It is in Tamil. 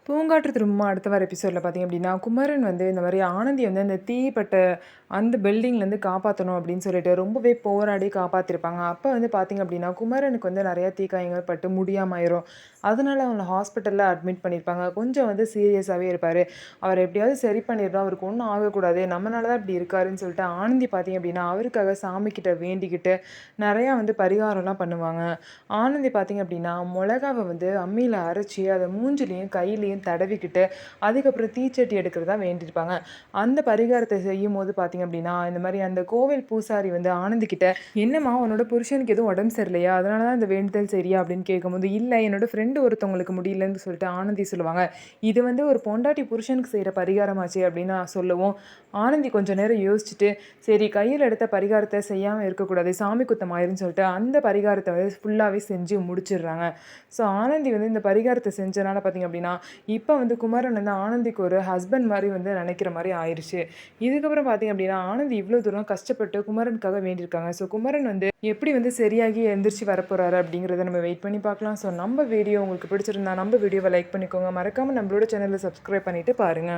பூங்காற்று திரும்புமா அடுத்த வார எபிசோடில் பார்த்தீங்க அப்படின்னா, குமரன் வந்து இந்த மாரி ஆனந்தி வந்து அந்த தீப்பட்ட அந்த பில்டிங்லேருந்து காப்பாத்தணும் அப்படின்னு சொல்லிட்டு ரொம்பவே போராடி காப்பாத்திருப்பாங்க. அப்ப வந்து பார்த்தீங்க அப்படின்னா, குமரனுக்கு வந்து நெறைய தீக்காயங்கள் பட்டு முடியாம ஆயிரும். அதனால அவங்கள ஹாஸ்பிட்டல்ல அட்மிட் பண்ணியிருப்பாங்க. கொஞ்சம் வந்து சீரியஸாவே இருப்பாரு. அவர எப்படியாவது சரி பண்ணிடணும். அவருக்கு ஒண்ணும் ஆகக்கூடாது. நம்மனால தான் இப்படி இருக்காருன்னு சொல்லிட்டு ஆனந்தி பார்த்தீங்க அப்படின்னா, அவருக்காக சாமிகிட்ட வேண்டிக்கிட்டு நெறையா வந்து பரிகாரம்லாம் பண்ணுவாங்க. ஆனந்தி பார்த்தீங்க அப்படின்னா, மொளகாவ வந்து அம்மியில அரைச்சு அத மூஞ்சிலயும், கையிலயும் தடவிக்கிட்டு, அதுக்கப்புறம் தீச்சட்டி எடுக்கிறதா வேண்டியிருப்பாங்க. அந்த பரிகாரத்த செய்யும்போது பார்த்தீங்க அப்படின்னா, இந்த மாரி அந்த கோவில் பூசாரி வந்து ஆனந்தி கிட்ட, "என்னம்மா உன்னோட புருஷனுக்கு எதுவும் உடம்பு சரியில்லையா? அதனால தான் இந்த வேண்டுதல் சரியா?" அப்படின்னு கேட்கும்போது, "இல்ல என்னோட ஃப்ரெண்டு ஒருத்தவங்களுக்கு முடியலன்னு" சொல்லிட்டு ஆனந்தி சொல்லுவாங்க. "இது வந்து ஒரு பொண்டாட்டி புருஷனுக்கு செய்ற பரிகாரமாச்சே" அப்படின்னு நான் சொல்லவும், ஆனந்தி கொஞ்ச நேரம் யோசிச்சுட்டு, சரி கையில எடுத்த பரிகாரத்த செய்யாம இருக்கக்கூடாது. சாமி குத்தம் ஆயிரும்ன்னு சொல்லிட்டு, அந்த பரிகாரத்த வந்து ஃபுல்லாவே செஞ்சு முடிச்சிடுறாங்க. ஸோ ஆனந்தி வந்து இந்த பரிகாரத்த செஞ்சனால பார்த்தீங்க அப்படின்னா, இப்ப வந்து குமரன் வந்து ஆனந்திக்கு ஒரு ஹஸ்பண்ட் மாரி வந்து நெனைக்கிற மாரி ஆயிருச்சு. இதுக்கப்புறம் பார்த்தீங்க அப்படின்னா, ஆனந்தி இவ்ளோ தூரம் கஷ்டப்பட்டு குமரனுக்காக வேண்டியிருக்காங்க. ஸோ குமரன் வந்து எப்படி வந்து சரியாகி எந்திரிச்சு வரப்போறாரு அப்படிங்கிறத நம்ம வெயிட் பண்ணி பார்க்கலாம். ஸோ நம்ம வீடியோ உங்களுக்கு பிடிச்சிருந்தா நம்ம வீடியோவ லைக் பண்ணிக்கோங்க. மறக்காம நம்மளோட சேனல சப்ஸ்கிரைப் பண்ணிட்டு பாருங்க.